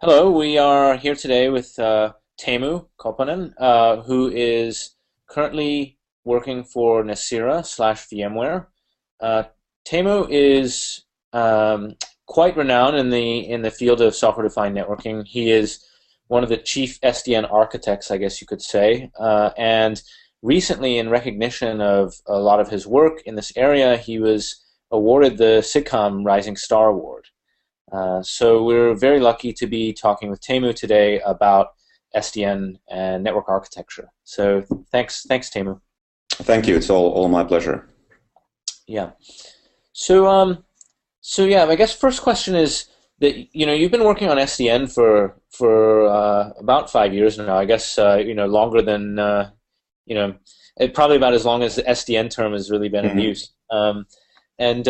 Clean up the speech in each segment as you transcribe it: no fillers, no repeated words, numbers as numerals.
Hello, we are here today with Teemu Koponen, who is currently working for Nicira slash VMware. Uh, Teemu is quite renowned in the field of software-defined networking. He is one of the chief SDN architects, I guess you could say, and recently, in recognition of a lot of his work in this area, he was awarded the SIGCOMM Rising Star Award. So we're very lucky to be talking with Teemu today about SDN and network architecture. So thanks, Teemu. Thank you. It's all my pleasure. Yeah. So yeah, I guess first question is that you've been working on SDN for about 5 years now. I guess longer than probably about as long as the SDN term has really been in use. And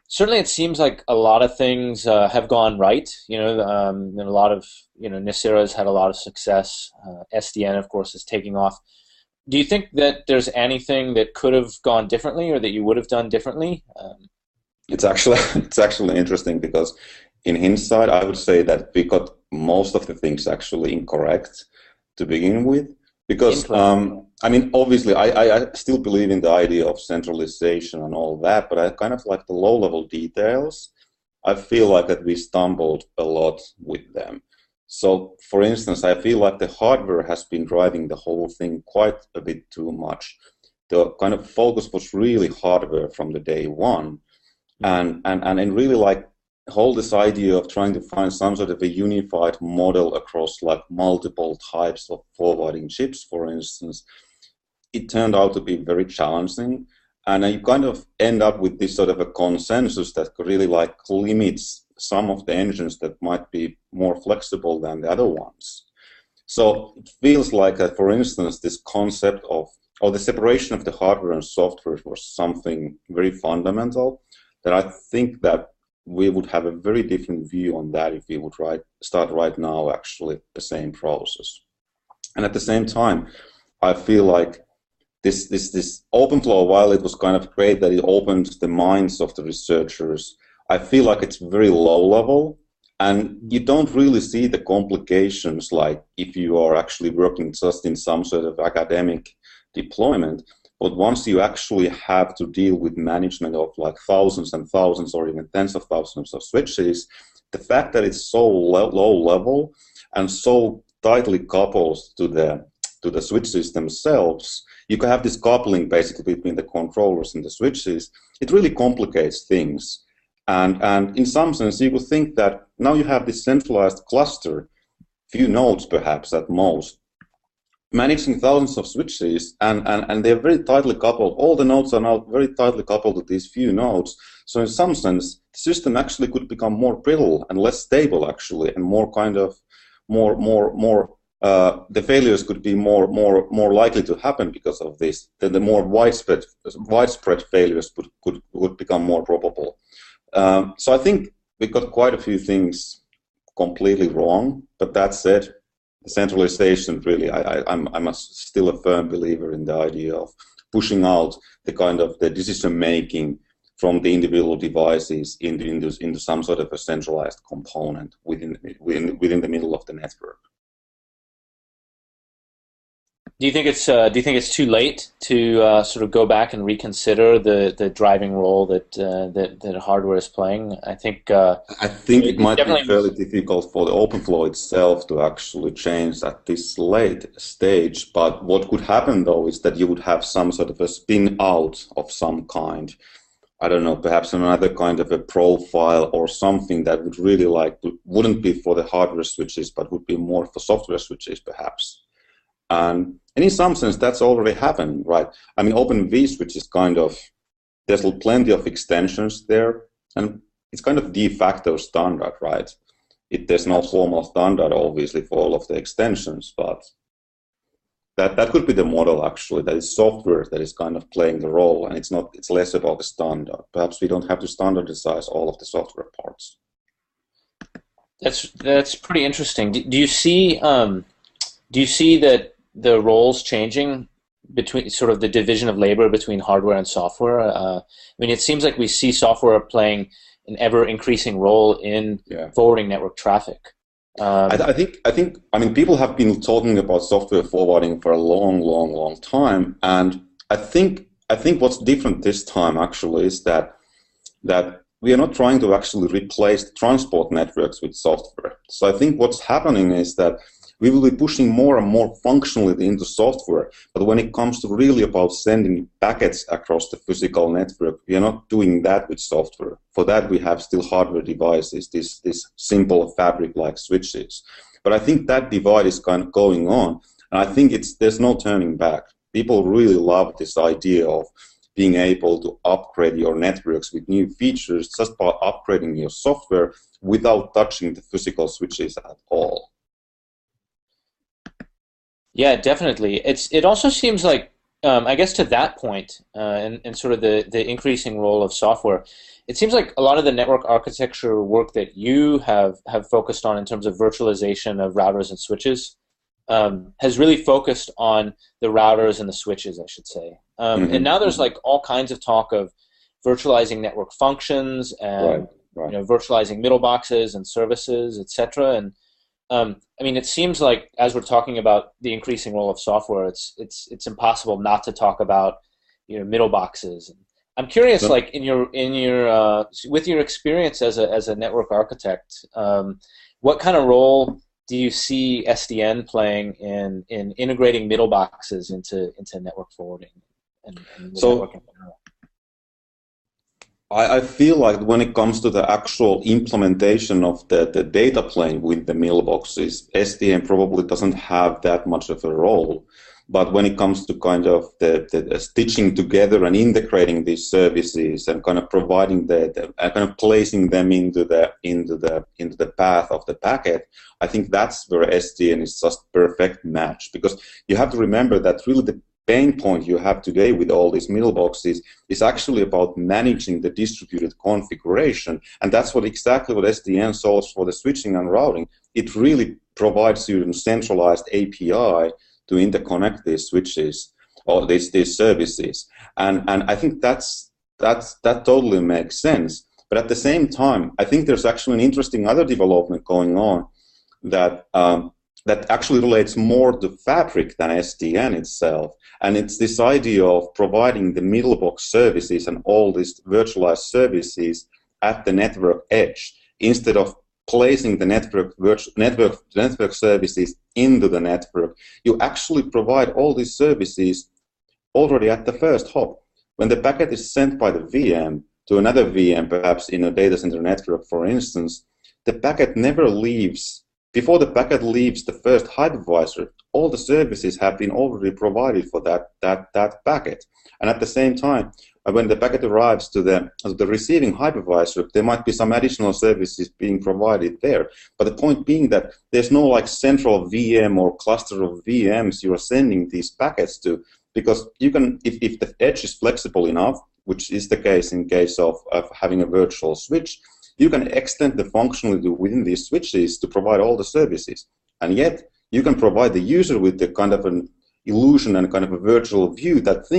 Certainly, it seems like a lot of things have gone right. And a lot of Nicira has had a lot of success. SDN, of course, is taking off. Do you think that there's anything that could have gone differently, or that you would have done differently? It's actually it's actually interesting because in hindsight, I would say that we got most of the things actually incorrect to begin with. Because I mean, obviously, I still believe in the idea of centralization and all that, but I kind of like the low-level details. I feel like that we stumbled a lot with them. So, for instance, I feel like the hardware has been driving the whole thing quite a bit too much. The kind of focus was really hardware from the day one, and really like hold this idea of trying to find some sort of a unified model across like multiple types of forwarding chips, for instance. It turned out to be very challenging, and you kind of end up with this sort of a consensus that really like limits some of the engines that might be more flexible than the other ones. So it feels like that, for instance, this concept of or the separation of the hardware and software was something very fundamental that I think that we would have a very different view on that if we would start right now actually the same process. And at the same time, I feel like this OpenFlow, while it was kind of great that it opened the minds of the researchers, I feel like it's very low level, and you don't really see the complications like if you are actually working just in some sort of academic deployment. But once you actually have to deal with management of like thousands and thousands or even tens of thousands of switches, the fact that it's so low level and so tightly coupled to the switches themselves, you can have this coupling basically between the controllers and the switches. It really complicates things. And in some sense, you would think that now you have this centralized cluster, few nodes perhaps at most, managing thousands of switches, and they're very tightly coupled. All the nodes are now very tightly coupled to these few nodes. So in some sense, the system actually could become more brittle and less stable, actually, and more kind of the failures could be more likely to happen because of this. Then the more widespread failures would become more probable. So I think we got quite a few things completely wrong. But that said, centralization, really, I'm still a firm believer in the idea of pushing out the kind of the decision making from the individual devices into some sort of a centralized component within the middle of the network. Do you think it's too late to sort of go back and reconsider the driving role that hardware is playing? I think it might be fairly difficult for the OpenFlow itself to actually change at this late stage. But what could happen though is that you would have some sort of a spin out of some kind. I don't know, perhaps another kind of a profile or something that would really wouldn't be for the hardware switches, but would be more for software switches, perhaps. And in some sense, that's already happened, right? I mean, Open vSwitch is kind of, there's plenty of extensions there, and it's kind of de facto standard, right? There's no formal standard, obviously, for all of the extensions, but that could be the model, actually, that is software that is kind of playing the role, and it's less about the standard. Perhaps we don't have to standardize all of the software parts. That's pretty interesting. Do you see that the roles changing between sort of the division of labor between hardware and software? I mean, it seems like we see software playing an ever increasing role in forwarding network traffic. I mean, people have been talking about software forwarding for a long time, and I think what's different this time actually is that we are not trying to actually replace transport networks with software. So I think what's happening is that we will be pushing more and more functionality into software, but when it comes to really about sending packets across the physical network, we are not doing that with software. For that, we have still hardware devices, this simple fabric-like switches. But I think that divide is kind of going on, and I think there's no turning back. People really love this idea of being able to upgrade your networks with new features just by upgrading your software without touching the physical switches at all. Yeah, definitely. It also seems like I guess to that point, and sort of the increasing role of software, it seems like a lot of the network architecture work that you have focused on in terms of virtualization of routers and switches has really focused on the routers and the switches, I should say. And now there's like all kinds of talk of virtualizing network functions and virtualizing middle boxes and services, etc. And I mean, it seems like as we're talking about the increasing role of software, it's impossible not to talk about middle boxes. I'm curious, like in your with your experience as a network architect, what kind of role do you see SDN playing in integrating middle boxes into network forwarding and networking in general? I feel like when it comes to the actual implementation of the data plane with the mailboxes, SDN probably doesn't have that much of a role. But when it comes to kind of the stitching together and integrating these services and kind of providing kind of placing them into the path of the packet, I think that's where SDN is just perfect match, because you have to remember that really the pain point you have today with all these mailboxes is actually about managing the distributed configuration, and that's exactly what SDN solves for the switching and routing. It really provides you a centralized API to interconnect these switches or these services, and I think that totally makes sense. But at the same time, I think there's actually an interesting other development going on that that actually relates more to fabric than SDN itself. And it's this idea of providing the middle box services and all these virtualized services at the network edge, instead of placing the network services into the network. You actually provide all these services already at the first hop. When the packet is sent by the VM to another VM, perhaps in a data center network, for instance, the packet never leaves. Before the packet leaves the first hypervisor, all the services have been already provided for that packet. And at the same time, when the packet arrives to the receiving hypervisor, there might be some additional services being provided there. But the point being that there's no like central VM or cluster of VMs you're sending these packets to, because you can, if the edge is flexible enough, which is the case in case of having a virtual switch, you can extend the functionality within these switches to provide all the services. And yet, you can provide the user with the kind of an illusion and kind of a virtual view that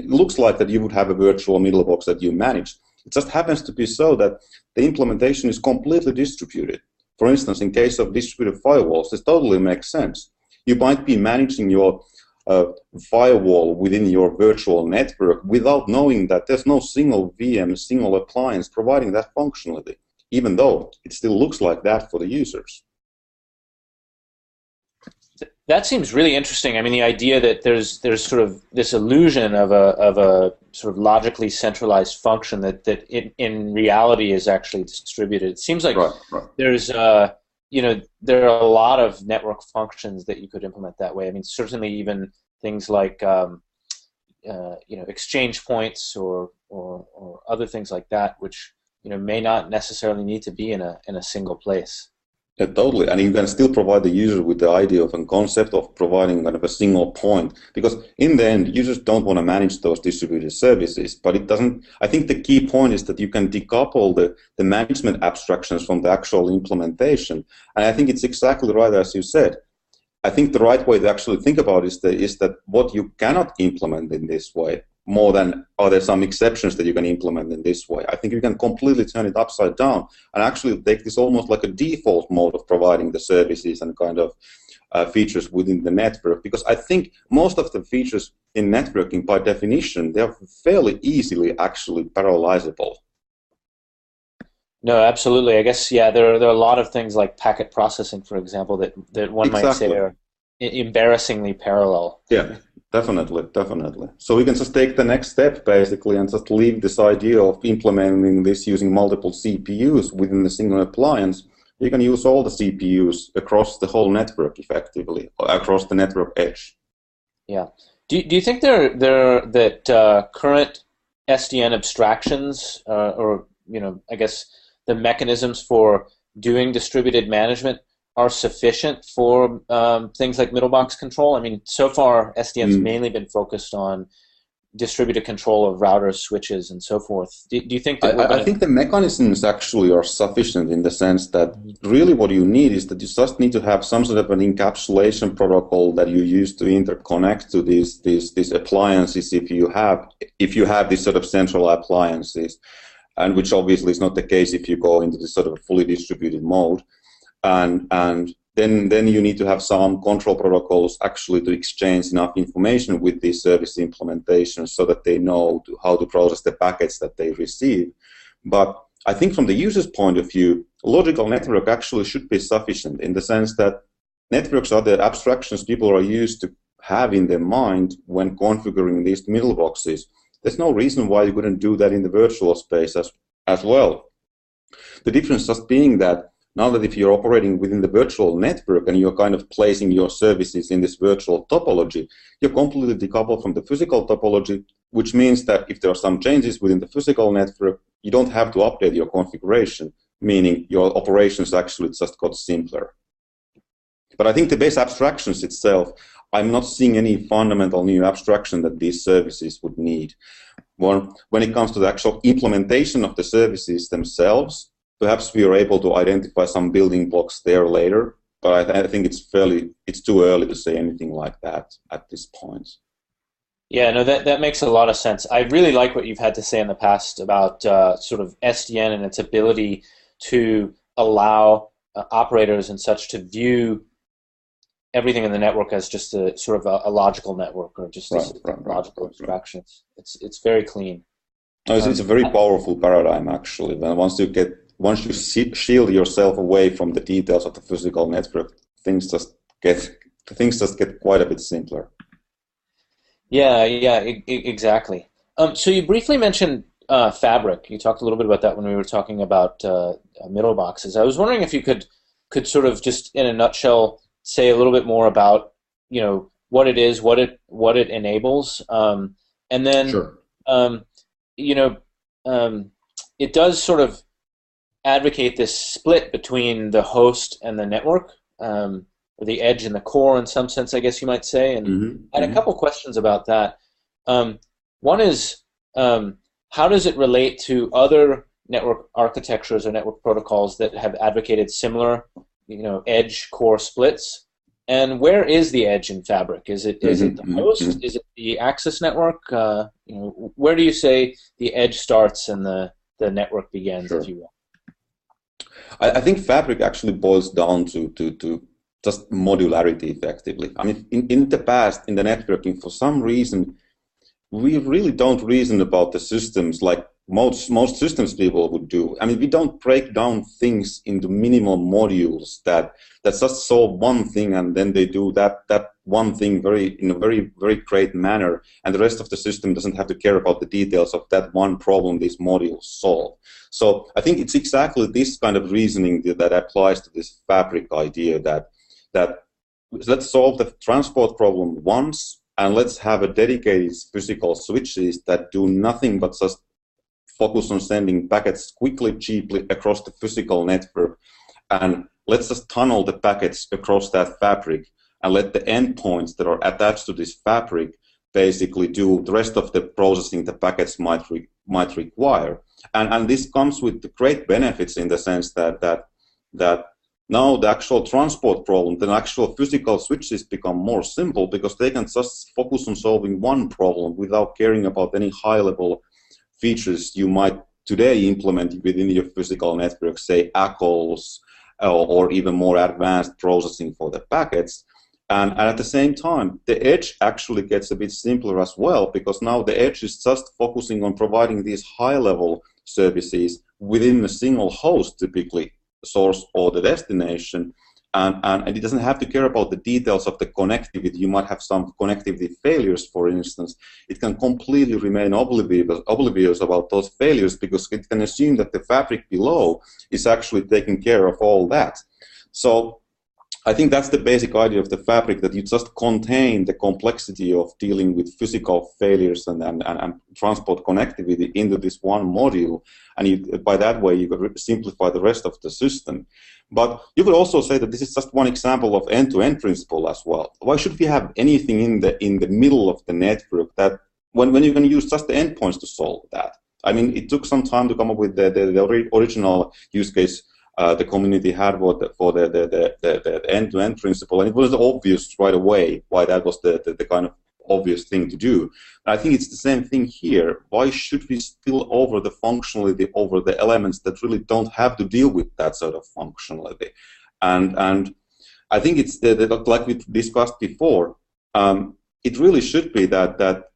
looks like that you would have a virtual middle box that you manage. It just happens to be so that the implementation is completely distributed. For instance, in case of distributed firewalls, this totally makes sense. You might be managing your firewall within your virtual network without knowing that there's no single VM, single appliance providing that functionality, even though it still looks like that for the users. That seems really interesting. I mean, the idea that there's sort of this illusion of a sort of logically centralized function that in reality is actually distributed. It seems like there's there are a lot of network functions that you could implement that way. I mean, certainly even things like exchange points or other things like that, which may not necessarily need to be in a single place. Yeah, totally, and you can still provide the user with the idea of a concept of providing kind of a single point, because in the end, users don't want to manage those distributed services, but it doesn't. I think the key point is that you can decouple the management abstractions from the actual implementation, and I think it's exactly right as you said. I think the right way to actually think about it is that what you cannot implement in this way more than are there some exceptions that you can implement in this way. I think you can completely turn it upside down and actually take this almost like a default mode of providing the services and kind of features within the network, because I think most of the features in networking, by definition, they're fairly easily actually parallelizable. No, absolutely. I guess, yeah, there are a lot of things like packet processing, for example, that one might say are embarrassingly parallel. Yeah, definitely. So we can just take the next step, basically, and just leave this idea of implementing this using multiple CPUs within the single appliance. You can use all the CPUs across the whole network effectively, across the network edge. Yeah. Do you think that current SDN abstractions, or I guess the mechanisms for doing distributed management are sufficient for things like middle box control? I mean, so far SDN's mainly been focused on distributed control of routers, switches, and so forth. Do you think that I think the mechanisms actually are sufficient in the sense that really what you need is that you just need to have some sort of an encapsulation protocol that you use to interconnect to these appliances if you have these sort of central appliances, and which obviously is not the case if you go into this sort of fully distributed mode. And then you need to have some control protocols actually to exchange enough information with these service implementations so that they know how to process the packets that they receive. But I think from the user's point of view, logical network actually should be sufficient in the sense that networks are the abstractions people are used to have in their mind when configuring these middle boxes. There's no reason why you couldn't do that in the virtual space as well. The difference just being that now that if you're operating within the virtual network and you're kind of placing your services in this virtual topology, you're completely decoupled from the physical topology, which means that if there are some changes within the physical network, you don't have to update your configuration, meaning your operations actually just got simpler. But I think the base abstractions itself, I'm not seeing any fundamental new abstraction that these services would need. Well, when it comes to the actual implementation of the services themselves, perhaps we are able to identify some building blocks there later, but I think it's too early to say anything like that at this point. Yeah, no, that makes a lot of sense. I really like what you've had to say in the past about sort of SDN and its ability to allow operators and such to view everything in the network as just a sort of a logical network or just logical abstractions. It's very clean. No, it's a very powerful paradigm actually. Once you shield yourself away from the details of the physical network, things just get quite a bit simpler. Yeah, exactly. So you briefly mentioned Fabric. You talked a little bit about that when we were talking about middle boxes. I was wondering if you could sort of just in a nutshell say a little bit more about what it is, what it enables, and then sure. It does sort of advocate this split between the host and the network, or the edge and the core in some sense, I guess you might say. And I had a couple questions about that. One is, how does it relate to other network architectures or network protocols that have advocated similar, edge core splits? And where is the edge in Fabric? Is it the host? Is it the access network? Where do you say the edge starts and the network begins, sure. if you will? I think Fabric actually boils down to just modularity effectively. I mean, in the past, in the networking, for some reason, we really don't reason about the systems like most systems people would do. I mean, we don't break down things into minimal modules that just solve one thing and then they do that one thing in a very, very great manner, and the rest of the system doesn't have to care about the details of that one problem these modules solve. So I think it's exactly this kind of reasoning that applies to this Fabric idea that let's solve the transport problem once, and let's have a dedicated physical switches that do nothing but just focus on sending packets quickly, cheaply across the physical network, and let's just tunnel the packets across that fabric and let the endpoints that are attached to this fabric basically do the rest of the processing the packets might require. And this comes with the great benefits in the sense that now the actual transport problem, the actual physical switches become more simple because they can just focus on solving one problem without caring about any high-level features you might today implement within your physical network, say ACLs or even more advanced processing for the packets. And at the same time, the edge actually gets a bit simpler as well, because now the edge is just focusing on providing these high-level services within a single host, typically source or the destination, and it doesn't have to care about the details of the connectivity. You might have some connectivity failures, for instance. It can completely remain oblivious about those failures because it can assume that the fabric below is actually taking care of all that. So I think that's the basic idea of the fabric, that you just contain the complexity of dealing with physical failures and transport connectivity into this one module, and by that way you could simplify the rest of the system. But you could also say that this is just one example of end-to-end principle as well. Why should we have anything in the middle of the network that when you can use just the endpoints to solve that? I mean, it took some time to come up with the original use case the community had for the end-to-end principle, and it was obvious right away why that was the kind of obvious thing to do. And I think it's the same thing here. Why should we spill over the functionality over the elements that really don't have to deal with that sort of functionality? And I think it's like we discussed before. It really should be that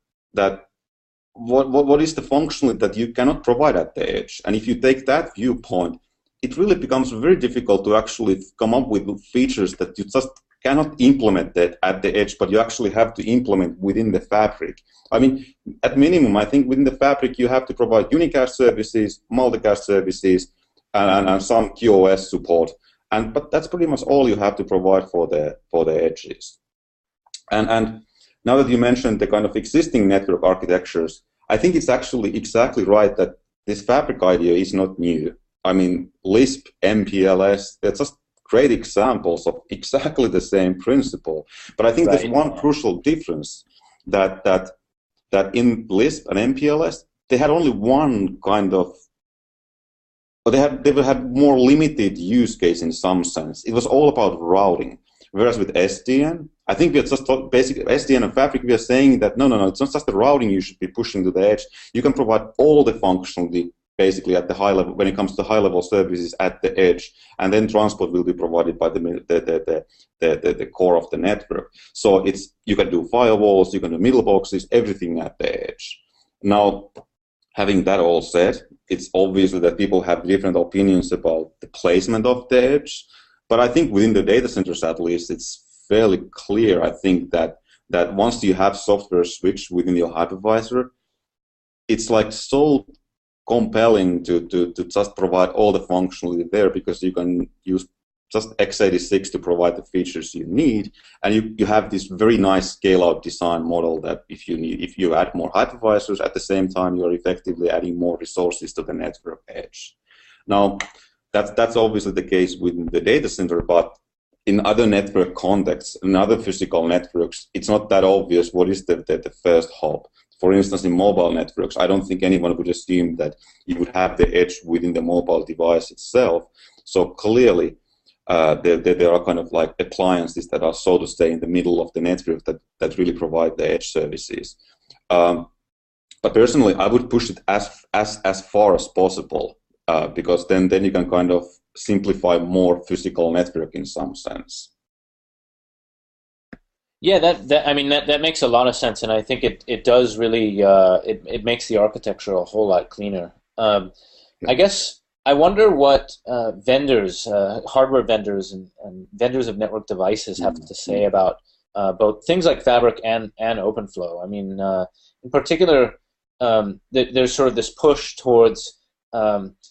what is the functionality that you cannot provide at the edge? And if you take that viewpoint, it really becomes very difficult to actually come up with features that you just cannot implement that at the edge, but you actually have to implement within the fabric. I mean, at minimum, I think within the fabric you have to provide unicast services, multicast services, and some QoS support. But that's pretty much all you have to provide for the edges. And now that you mentioned the kind of existing network architectures, I think it's actually exactly right that this fabric idea is not new. I mean, Lisp, MPLS, they're just great examples of exactly the same principle. But I think there's one crucial difference that in Lisp and MPLS, they had only one kind of, or they had more limited use case in some sense. It was all about routing. Whereas with SDN, I think we are just basically SDN and Fabric, we are saying that no, it's not just the routing you should be pushing to the edge. You can provide all the functionality basically at the high level when it comes to high-level services at the edge, and then transport will be provided by the core of the network. So you can do firewalls, you can do middle boxes, everything at the edge. Now, having that all said, it's obvious that people have different opinions about the placement of the edge, but I think within the data centers at least, it's fairly clear, I think, that once you have software switch within your hypervisor, it's like so compelling to just provide all the functionality there, because you can use just x86 to provide the features you need, and you have this very nice scale-out design model that if you add more hypervisors at the same time, you're effectively adding more resources to the network edge. Now, that's obviously the case within the data center, but in other network contexts, in other physical networks, it's not that obvious what is the first hop. For instance, in mobile networks, I don't think anyone would assume that you would have the edge within the mobile device itself. So clearly, there are kind of like appliances that are, so to say, in the middle of the network that really provide the edge services. But personally, I would push it as far as possible, because then you can kind of simplify more physical network in some sense. Yeah, that makes a lot of sense, and I think it does really it makes the architecture a whole lot cleaner. I guess I wonder what vendors, hardware vendors, and vendors of network devices have to say about both things like Fabric and OpenFlow. I mean, in particular, there's sort of this push towards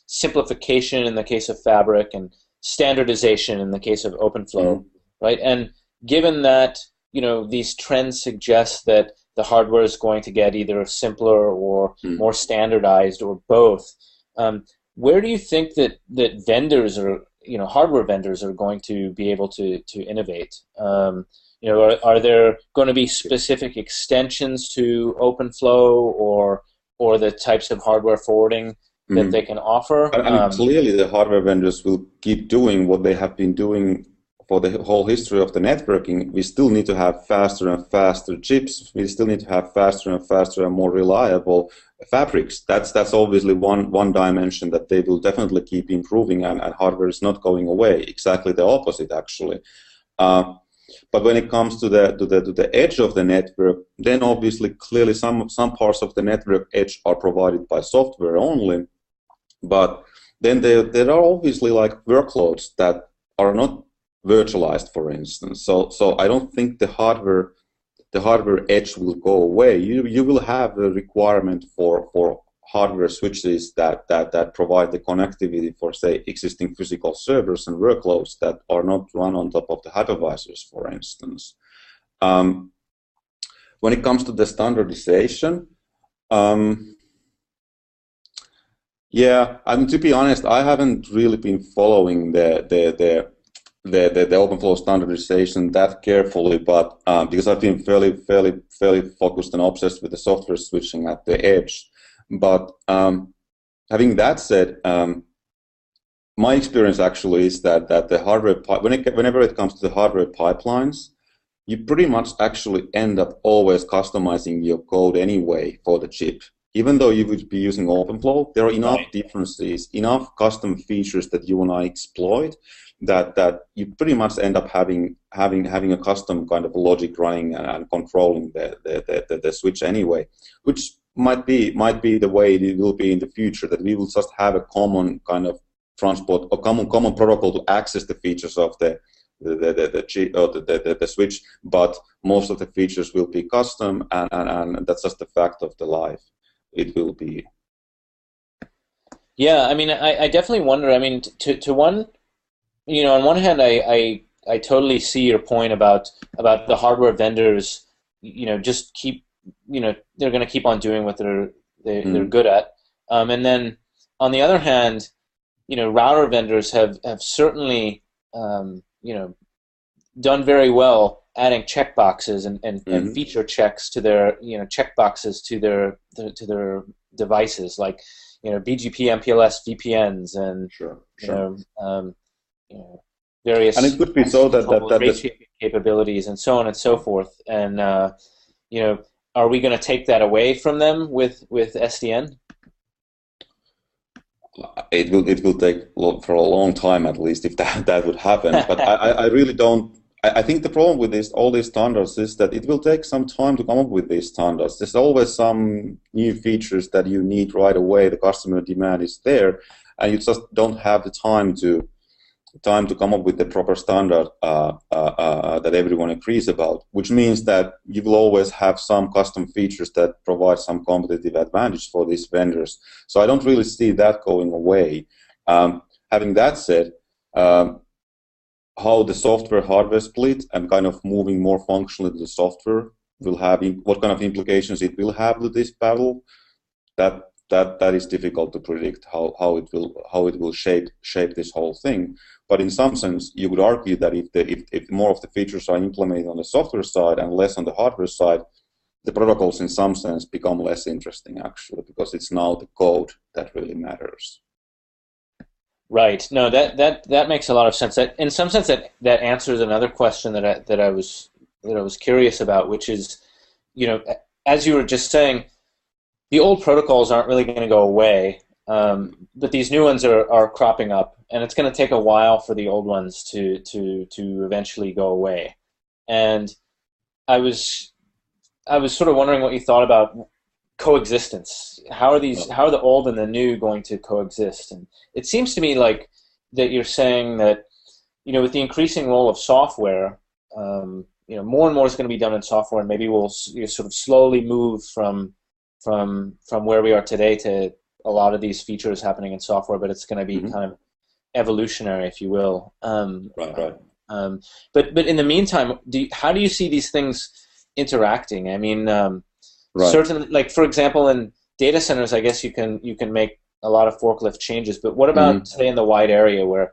simplification in the case of Fabric and standardization in the case of OpenFlow, right? And given that these trends suggest that the hardware is going to get either simpler or more standardized or both. Where do you think that vendors or hardware vendors are going to be able to innovate? Are there going to be specific extensions to OpenFlow or the types of hardware forwarding that they can offer. I mean, clearly the hardware vendors will keep doing what they have been doing for the whole history of the networking. We still need to have faster and faster chips. We still need to have faster and faster and more reliable fabrics. That's obviously one dimension that they will definitely keep improving, and hardware is not going away. Exactly the opposite, actually. But when it comes to the edge of the network, then obviously clearly some parts of the network edge are provided by software only. But then there are obviously like workloads that are not virtualized, for instance. So I don't think the hardware edge will go away. You will have a requirement for hardware switches that provide the connectivity for, say, existing physical servers and workloads that are not run on top of the hypervisors, for instance. When it comes to the standardization, yeah, I mean, to be honest, I haven't really been following the OpenFlow standardization that carefully, but because I've been fairly focused and obsessed with the software switching at the edge. But having that said, my experience actually is that the hardware whenever it comes to the hardware pipelines, you pretty much actually end up always customizing your code anyway for the chip. Even though you would be using OpenFlow, there are enough differences, enough custom features that you want to exploit that you pretty much end up having a custom kind of logic running and controlling the switch anyway, which might be the way it will be in the future, that we will just have a common kind of transport or common protocol to access the features of the switch, but most of the features will be custom, and that's just the fact of the life. It will be. Yeah, I mean, I definitely wonder. I mean, to one, on one hand, I totally see your point about the hardware vendors, just keep, they're going to keep on doing what they're good at, and then on the other hand, router vendors have certainly, done very well adding checkboxes and feature checks to their checkboxes to their devices, like BGP, MPLS, VPNs, and various, and it could be so that rate shaping capabilities and so on and so forth. And are we going to take that away from them with SDN? It will take for a long time, at least, if that would happen. But I really don't. I think the problem with all these standards is that it will take some time to come up with these standards. There's always some new features that you need right away. The customer demand is there, and you just don't have the time to come up with the proper standard that everyone agrees about. Which means that you will always have some custom features that provide some competitive advantage for these vendors. So I don't really see that going away. Having that said, how the software-hardware split and kind of moving more functionally to the software will have, what kind of implications it will have with this battle, that is difficult to predict how it will shape this whole thing. But in some sense, you would argue that if more of the features are implemented on the software side and less on the hardware side, the protocols in some sense become less interesting, actually, because it's now the code that really matters. Right. No, that makes a lot of sense. In some sense, that answers another question that I was curious about, which is, as you were just saying, the old protocols aren't really going to go away, but these new ones are cropping up, and it's going to take a while for the old ones to eventually go away. And I was sort of wondering what you thought about coexistence. How are the old and the new going to coexist? And it seems to me like that you're saying that, with the increasing role of software, more and more is going to be done in software, and maybe we'll sort of slowly move from where we are today to a lot of these features happening in software, but it's going to be kind of evolutionary, if you will. Right. But in the meantime, how do you see these things interacting? I mean, certain, like for example, in data centers, I guess you can make a lot of forklift changes. But what about say in the wide area where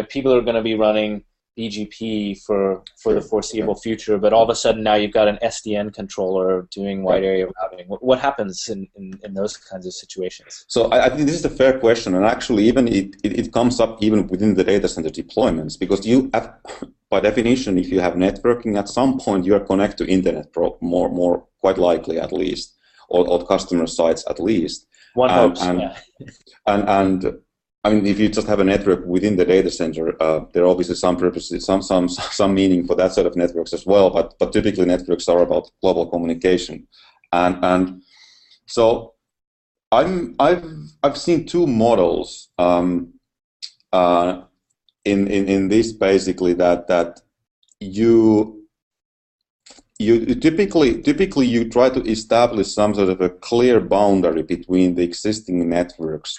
people are going to be running BGP for the foreseeable future, but all of a sudden now you've got an SDN controller doing wide area routing. What happens in those kinds of situations? So I think this is a fair question, and actually even it comes up even within the data center deployments, because you have, by definition, if you have networking, at some point you are connected to internet more quite likely at least, or customer sites at least. One hopes, yeah. And I mean, if you just have a network within the data center, there are obviously some purposes, some meaning for that sort of networks as well. But typically, networks are about global communication, and so I've seen two models in this, basically, that you typically you try to establish some sort of a clear boundary between the existing networks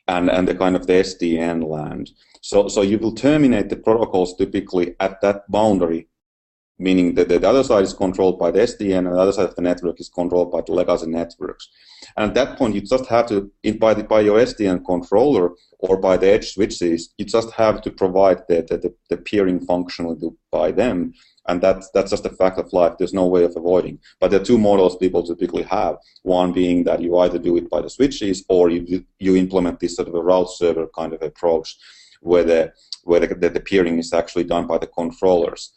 and the kind of the SDN land. So you will terminate the protocols typically at that boundary, meaning that the other side is controlled by the SDN and the other side of the network is controlled by the legacy networks. And at that point, you just have to, by your SDN controller or by the edge switches, you just have to provide the peering functionality by them. And that's just a fact of life. There's no way of avoiding. But there are two models people typically have. One being that you either do it by the switches or you implement this sort of a route server kind of approach where the peering is actually done by the controllers.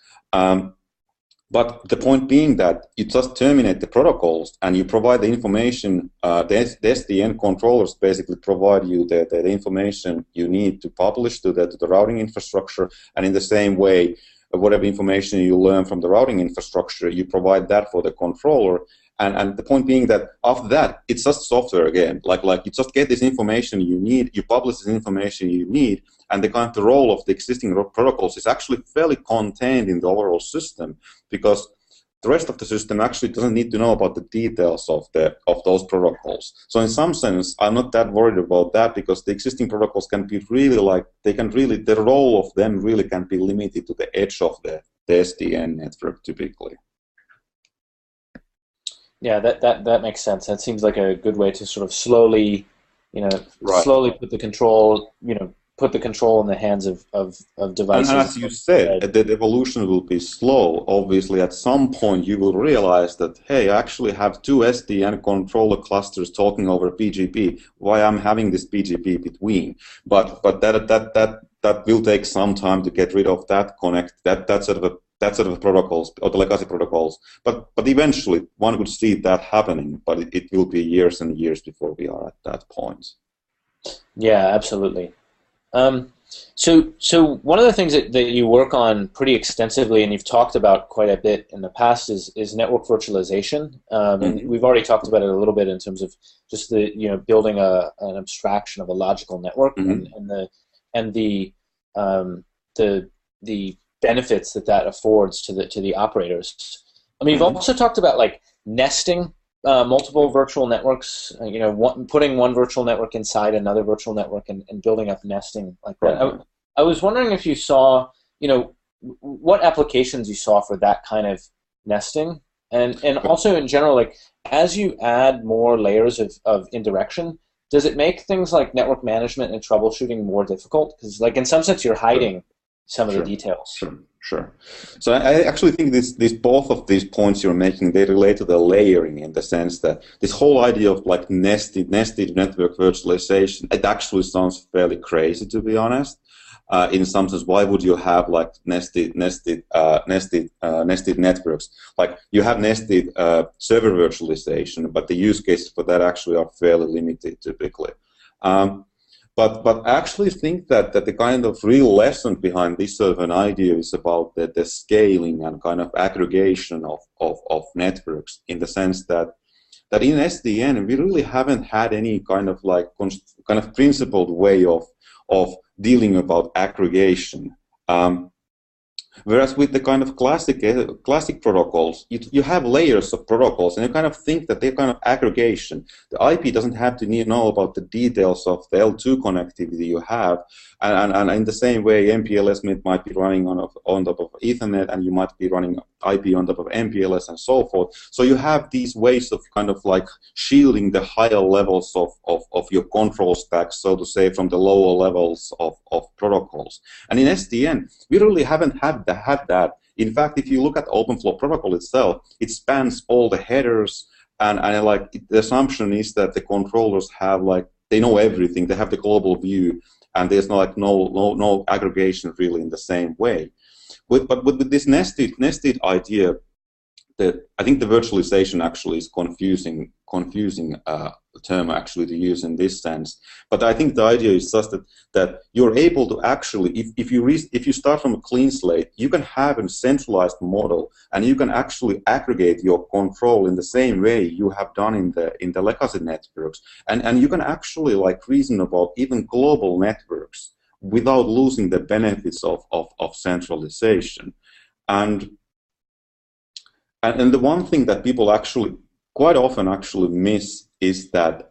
But the point being that you just terminate the protocols and you provide the information, the SDN controllers basically provide you the information you need to publish to the routing infrastructure, and in the same way, whatever information you learn from the routing infrastructure, you provide that for the controller. And the point being that after that, it's just software again. Like you just get this information you need, you publish this information you need, and the kind of the role of the existing protocols is actually fairly contained in the overall system, because the rest of the system actually doesn't need to know about the details of those protocols. So in some sense, I'm not that worried about that, because the existing protocols can be really the role of them really can be limited to the edge of the SDN network typically. Yeah, that makes sense. That seems like a good way to sort of slowly, slowly put the control, put the control in the hands of devices. And as you said, the evolution will be slow. Obviously, at some point you will realize that, hey, I actually have two SDN controller clusters talking over BGP. Why I'm having this BGP between? But that will take some time to get rid of that that sort of protocols or the legacy protocols. But eventually one could see that happening. But it will be years and years before we are at that point. Yeah, absolutely. So one of the things that you work on pretty extensively, and you've talked about quite a bit in the past, is network virtualization. And we've already talked about it a little bit in terms of just the building an abstraction of a logical network and the benefits that affords to the operators. I mean, you've also talked about like nesting multiple virtual networks, putting one virtual network inside another virtual network and building up nesting like that. I was wondering if you saw, what applications you saw for that kind of nesting, and also in general, like as you add more layers of indirection, does it make things like network management and troubleshooting more difficult? Because like in some sense you're hiding some of the details. Sure. So I actually think both of these points you're making, they relate to the layering, in the sense that this whole idea of like nested network virtualization, it actually sounds fairly crazy, to be honest. In some sense, why would you have like nested networks? Like you have nested server virtualization, but the use cases for that actually are fairly limited typically. But I actually think that the kind of real lesson behind this sort of an idea is about the scaling and kind of aggregation of networks, in the sense that in SDN we really haven't had any kind of like principled way of dealing about aggregation. Whereas with the kind of classic protocols, you have layers of protocols, and you kind of think that they're kind of aggregation. The IP doesn't have to know about the details of the L2 connectivity you have, and in the same way, MPLS might be running on top of Ethernet, and you might be running IP on top of MPLS, and so forth. So you have these ways of kind of like shielding the higher levels of your control stack, so to say, from the lower levels of protocols. And in SDN, we really haven't had that. In fact, if you look at the OpenFlow protocol itself, it spans all the headers, and like the assumption is that the controllers have like they know everything, they have the global view, and there's no aggregation really in the same way. But with this nested idea, I think the virtualization actually is confusing term actually to use in this sense. But I think the idea is just that you're able to actually, if you start from a clean slate, you can have a centralized model, and you can actually aggregate your control in the same way you have done in the legacy networks, and you can actually like reason about even global networks without losing the benefits of centralization. And the one thing that people actually quite often actually miss is that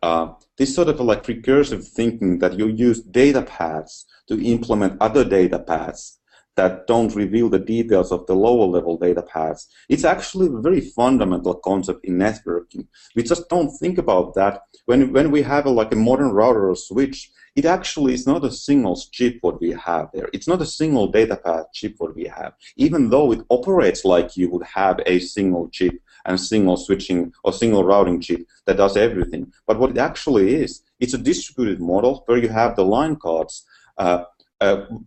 this sort of like recursive thinking that you use data paths to implement other data paths that don't reveal the details of the lower level data paths. It's actually a very fundamental concept in networking. We just don't think about that when we have like a modern router or switch. It actually is not a single chip what we have there. It's not a single data path chip what we have, even though it operates like you would have a single chip and single switching or single routing chip that does everything. But what it actually is, it's a distributed model where you have the line cards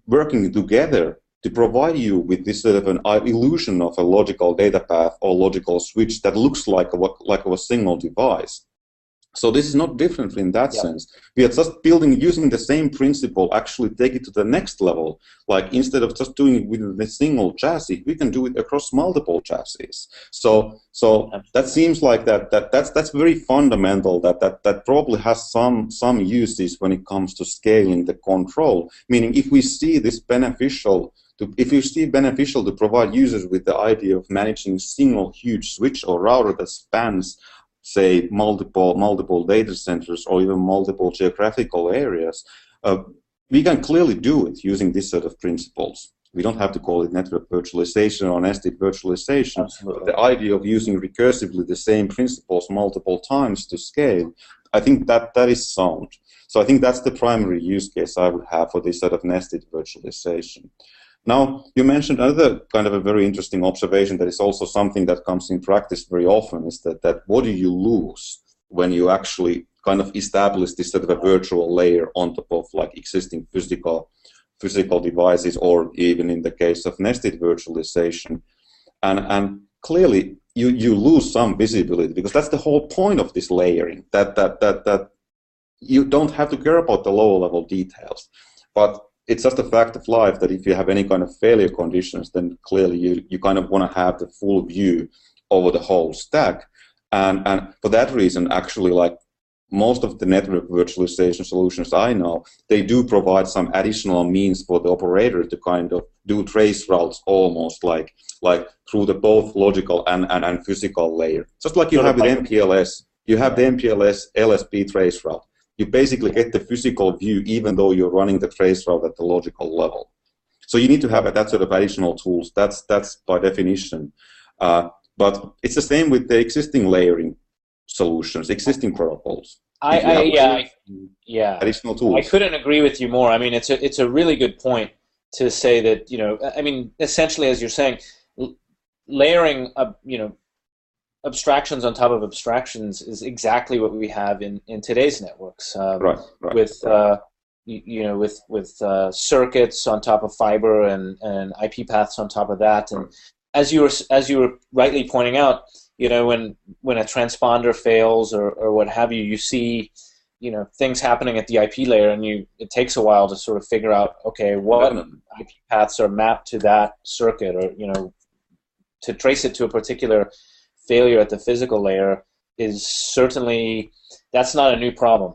working together to provide you with this sort of an illusion of a logical data path or logical switch that looks like a single device. So this is not different in that sense. We are just using the same principle, actually take it to the next level. Like instead of just doing it with a single chassis, we can do it across multiple chassis. So that seems like that's very fundamental. That probably has some uses when it comes to scaling the control. Meaning, if we see this beneficial. If you see beneficial to provide users with the idea of managing single huge switch or router that spans, say, multiple data centers or even multiple geographical areas, we can clearly do it using this set of principles. We don't have to call it network virtualization or nested virtualization. Absolutely. The idea of using recursively the same principles multiple times to scale, I think that is sound. So I think that's the primary use case I would have for this sort of nested virtualization. Now, you mentioned another kind of a very interesting observation that is also something that comes in practice very often, is that what do you lose when you actually kind of establish this sort of a virtual layer on top of like existing physical devices, or even in the case of nested virtualization. And clearly you lose some visibility, because that's the whole point of this layering, that you don't have to care about the lower level details. But it's just a fact of life that if you have any kind of failure conditions, then clearly you kind of want to have the full view over the whole stack. And for that reason, actually, like most of the network virtualization solutions I know, they do provide some additional means for the operator to kind of do trace routes almost like through the both logical and physical layer. Just like you have with MPLS, you have the MPLS LSP trace route. You basically get the physical view even though you're running the trace route at the logical level. So you need to have that sort of additional tools. That's by definition. But it's the same with the existing layering solutions, existing protocols. Additional tools. I couldn't agree with you more. I mean, it's a really good point to say that, I mean, essentially, as you're saying, layering abstractions on top of abstractions is exactly what we have in today's networks. With circuits on top of fiber and IP paths on top of that. And as you were rightly pointing out, when a transponder fails or what have you, you see things happening at the IP layer, and it takes a while to sort of figure out, okay, what IP paths are mapped to that circuit, or to trace it to a particular failure at the physical layer is certainly, that's not a new problem.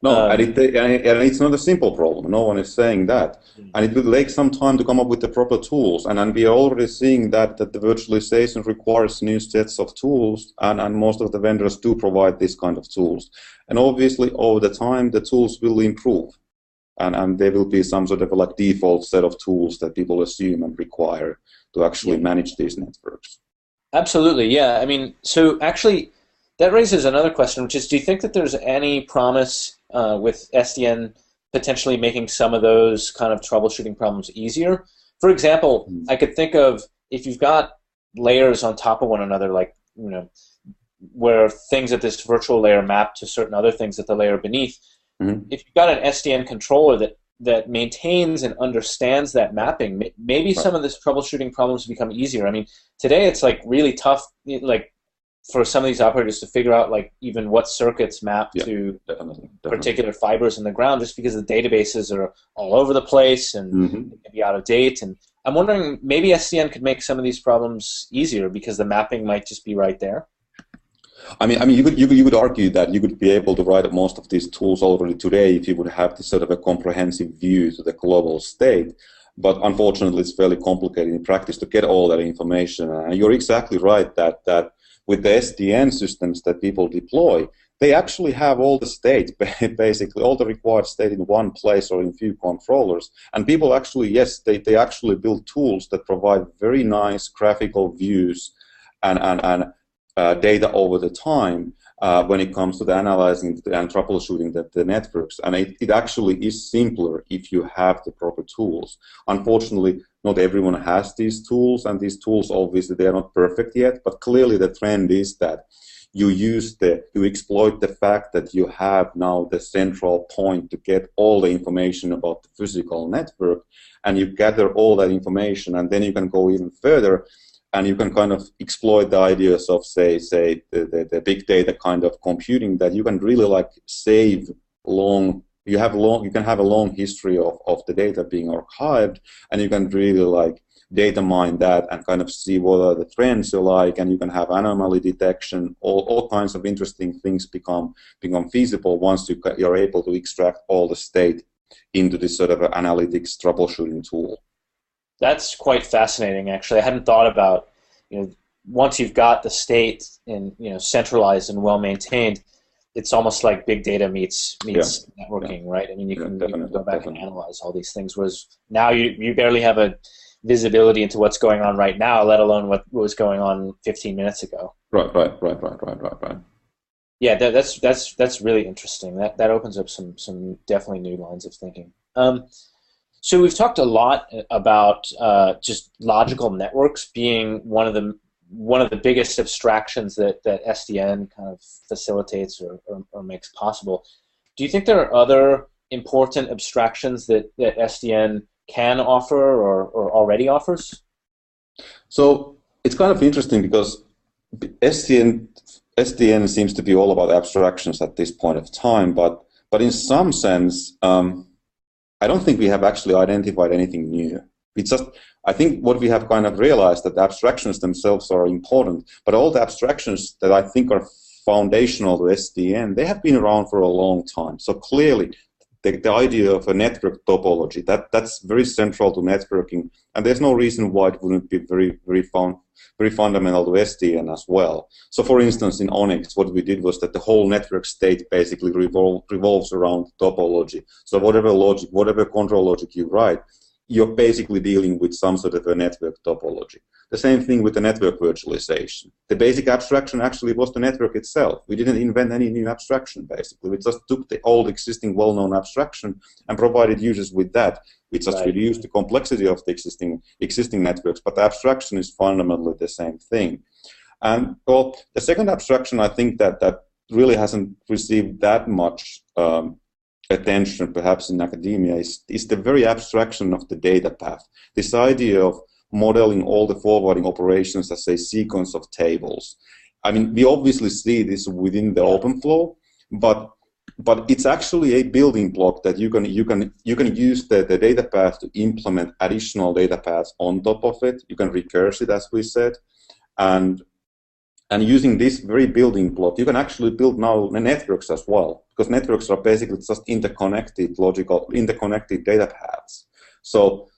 No, and it's not a simple problem. No one is saying that. And it will take some time to come up with the proper tools. And we are already seeing that the virtualization requires new sets of tools, and most of the vendors do provide this kind of tools. And obviously, over the time, the tools will improve. And there will be some sort of like default set of tools that people assume and require to actually manage these networks. Absolutely, yeah. I mean, so actually, that raises another question, which is, do you think that there's any promise with SDN potentially making some of those kind of troubleshooting problems easier? For example, I could think of if you've got layers on top of one another, like, you know, where things at this virtual layer map to certain other things at the layer beneath. If you've got an SDN controller that maintains and understands that mapping, maybe some of this troubleshooting problems become easier. I mean, today it's like really tough, like for some of these operators to figure out like even what circuits map to definitely. particular fibers in the ground, just because the databases are all over the place and they can be out of date. And I'm wondering, maybe SDN could make some of these problems easier because the mapping might just be right there. I mean, you could argue that you could be able to write most of these tools already today if you would have this sort of a comprehensive view to the global state. But unfortunately, it's fairly complicated in practice to get all that information. And you're exactly right that with the SDN systems that people deploy, they actually have all the state, basically all the required state in one place or in few controllers. And people actually, yes, they actually build tools that provide very nice graphical views and data over the time when it comes to the analyzing and troubleshooting the networks. And it actually is simpler if you have the proper tools. Unfortunately, not everyone has these tools, and these tools, obviously, they are not perfect yet, but clearly the trend is that you exploit the fact that you have now the central point to get all the information about the physical network, and you gather all that information, and then you can go even further, and you can kind of exploit the ideas of, say the big data kind of computing, that you can really like save you can have a long history of the data being archived, and you can really like data mine that and kind of see what are the trends are like, and you can have anomaly detection. All kinds of interesting things become feasible once you're able to extract all the state into this sort of analytics troubleshooting tool. That's quite fascinating, actually. I hadn't thought about, you know, once you've got the state in, you know, centralized and well maintained, it's almost like big data meets networking, right? I mean, you can go back and analyze all these things, whereas now you barely have a visibility into what's going on right now, let alone what was going on 15 minutes ago. Right. Yeah, that's really interesting. That opens up some definitely new lines of thinking. So we've talked a lot about just logical networks being one of the biggest abstractions that SDN kind of facilitates or makes possible. Do you think there are other important abstractions that SDN can offer or already offers? So it's kind of interesting because SDN seems to be all about abstractions at this point of time, but in some sense, I don't think we have actually identified anything new. It's just, I think what we have kind of realized that the abstractions themselves are important, but all the abstractions that I think are foundational to SDN, they have been around for a long time. So clearly, the idea of a network topology, that's very central to networking, and there's no reason why it wouldn't be very fundamental to SDN as well. So for instance, in Onyx, what we did was that the whole network state basically revolves around topology. So whatever control logic you write, you're basically dealing with some sort of a network topology. The same thing with the network virtualization. The basic abstraction actually was the network itself. We didn't invent any new abstraction, basically. We just took the old existing well-known abstraction and provided users with that. We just reduced the complexity of the existing networks, but the abstraction is fundamentally the same thing. And well, the second abstraction, I think that really hasn't received that much attention, perhaps in academia, is the very abstraction of the data path. This idea of modeling all the forwarding operations as a sequence of tables. I mean, we obviously see this within the OpenFlow, but it's actually a building block that you can use the data path to implement additional data paths on top of it. You can recurse it, as we said, and And using this very building block, you can actually build now networks as well, because networks are basically just interconnected data paths. So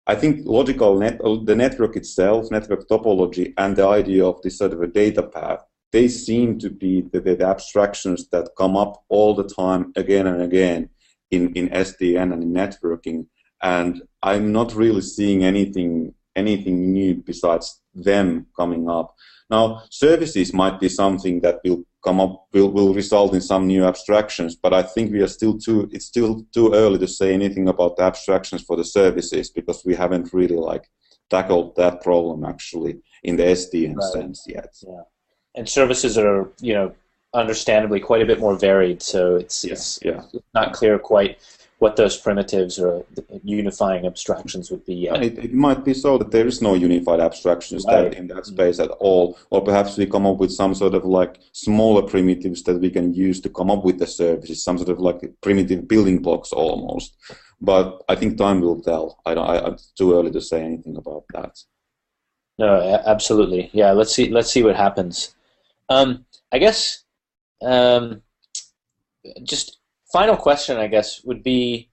I think the network itself, network topology, and the idea of this sort of a data path, they seem to be the abstractions that come up all the time, again and again, in SDN and in networking. And I'm not really seeing anything new besides them coming up. Now, services might be something that will come up, will result in some new abstractions, but I think it's still too early to say anything about the abstractions for the services, because we haven't really tackled that problem actually in the SDN sense yet. Yeah. And services are, understandably quite a bit more varied, so it's not clear quite what those primitives or unifying abstractions would be yet. And it might be so that there is no unified abstractions in that space at all, or perhaps we come up with some sort of smaller primitives that we can use to come up with the services, some sort of primitive building blocks almost. But I think time will tell. It's too early to say anything about that. No, absolutely. Yeah, let's see what happens. I guess just final question, I guess, would be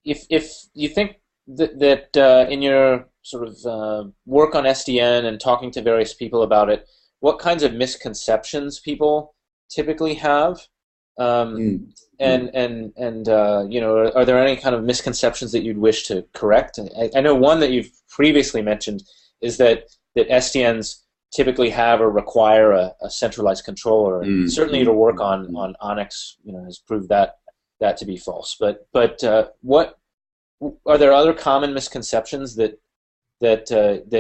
if you think that in your sort of work on SDN and talking to various people about it, what kinds of misconceptions people typically have, and are there any kind of misconceptions that you'd wish to correct? I know one that you've previously mentioned is that SDNs typically have or require a centralized controller. Certainly, your work on Onyx, has proved that to be false. But what are there other common misconceptions that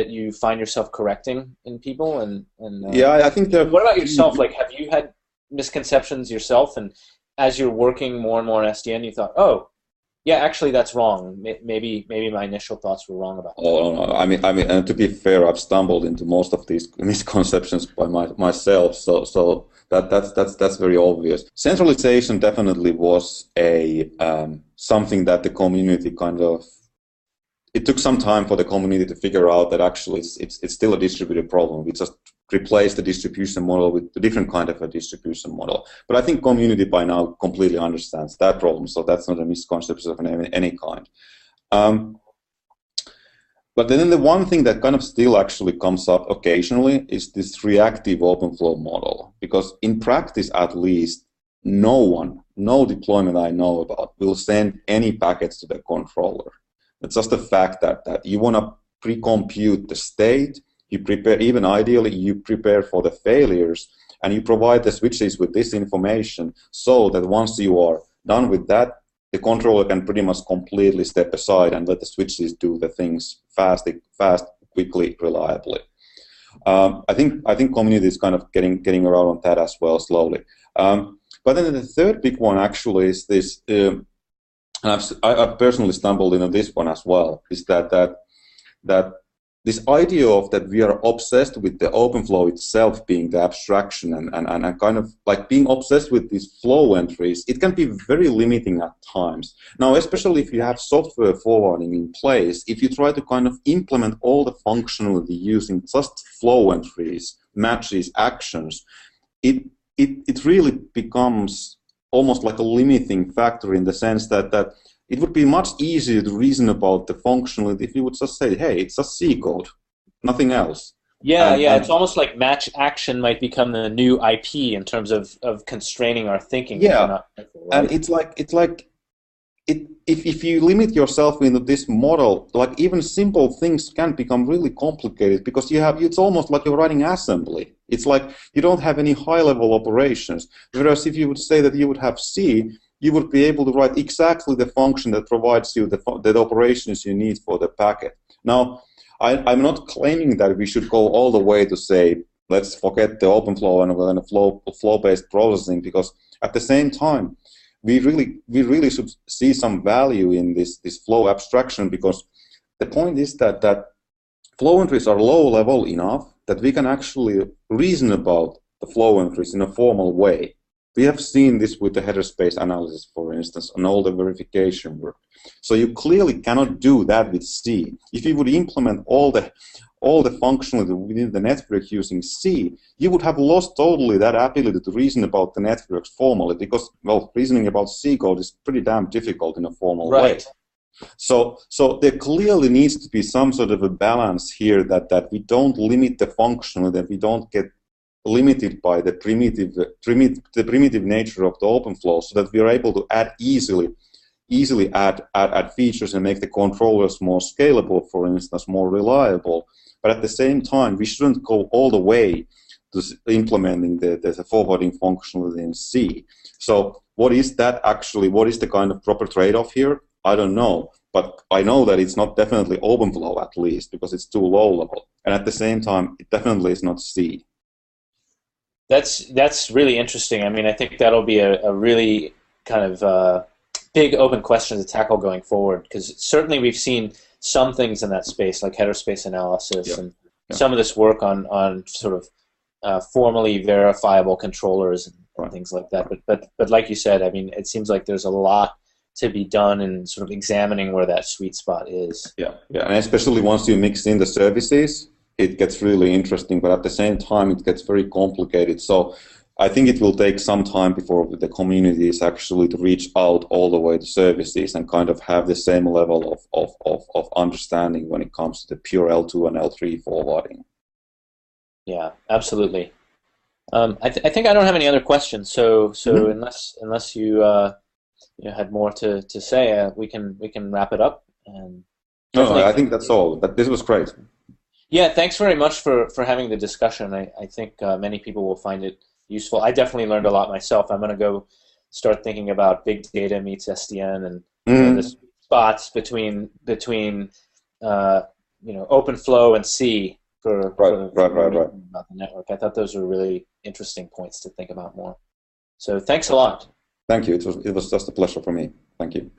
you find yourself correcting in people? Yeah, I think that. What about yourself? Have you had misconceptions yourself? And as you're working more and more on SDN, you thought, oh, yeah, actually, that's wrong. Maybe my initial thoughts were wrong about that. Oh no, I mean, and to be fair, I've stumbled into most of these misconceptions by myself. So that's very obvious. Centralization definitely was a something that the community kind of. It took some time for the community to figure out that actually it's still a distributed problem. We just replace the distribution model with a different kind of a distribution model. But I think community by now completely understands that problem, so that's not a misconception of any kind. But then the one thing that kind of still actually comes up occasionally is this reactive OpenFlow model, because in practice at least, no deployment I know about will send any packets to the controller. It's just the fact that you want to pre-compute the state, you prepare, even ideally you prepare for the failures, and you provide the switches with this information so that once you are done with that, the controller can pretty much completely step aside and let the switches do the things fast, quickly, reliably. I think community is kind of getting around on that as well slowly. But then the third big one actually is this. And I've personally stumbled into this one as well, is that this idea of that we are obsessed with the OpenFlow itself being the abstraction and kind of being obsessed with these flow entries, it can be very limiting at times. Now, especially if you have software forwarding in place, if you try to kind of implement all the functionality using just flow entries, matches, actions, it really becomes almost like a limiting factor in the sense that it would be much easier to reason about the functionality if you would just say, hey, it's a C code, nothing else. Yeah, it's almost like match action might become the new IP in terms of constraining our thinking. Yeah, and it's like if you limit yourself into this model, even simple things can become really complicated because it's almost like you're writing assembly. It's like you don't have any high-level operations. Whereas if you would say that you would have C, you would be able to write exactly the function that provides you the operations you need for the packet. Now, I'm not claiming that we should go all the way to say, let's forget the OpenFlow and flow-based processing, because at the same time, we really should see some value in this flow abstraction, because the point is that flow entries are low level enough that we can actually reason about the flow entries in a formal way. We have seen this with the header space analysis, for instance, and all the verification work. So you clearly cannot do that with C. If you would implement all all the functionality within the network using C, you would have lost totally that ability to reason about the networks formally, because, well, reasoning about C code is pretty damn difficult in a formal way. So there clearly needs to be some sort of a balance here that we don't limit the functional, that we don't get limited by the primitive nature of the OpenFlow, so that we are able to add easily add features and make the controllers more scalable, for instance, more reliable. But at the same time, we shouldn't go all the way to implementing the forwarding functionality in C. So what is that actually? What is the kind of proper trade-off here? I don't know. But I know that it's not definitely OpenFlow, at least, because it's too low level. And at the same time, it definitely is not C. That's really interesting. I mean, I think that'll be a really kind of big open question to tackle going forward, because certainly we've seen some things in that space, like header space analysis, and some of this work on sort of formally verifiable controllers and things like that. But like you said, I mean, it seems like there's a lot to be done in sort of examining where that sweet spot is. Yeah, and especially once you mix in the services, it gets really interesting, but at the same time, it gets very complicated. So I think it will take some time before the community is actually to reach out all the way to services and kind of have the same level of understanding when it comes to the pure L2 and L3 forwarding. Yeah, absolutely. I think I don't have any other questions. So unless you had more to say, we can wrap it up. And no, I think that's all. This was great. Yeah, thanks very much for having the discussion. I think many people will find it useful. I definitely learned a lot myself. I'm going to go start thinking about big data meets SDN and the spots between OpenFlow and C for about the network. I thought those were really interesting points to think about more. So thanks a lot. Thank you. It was just a pleasure for me. Thank you.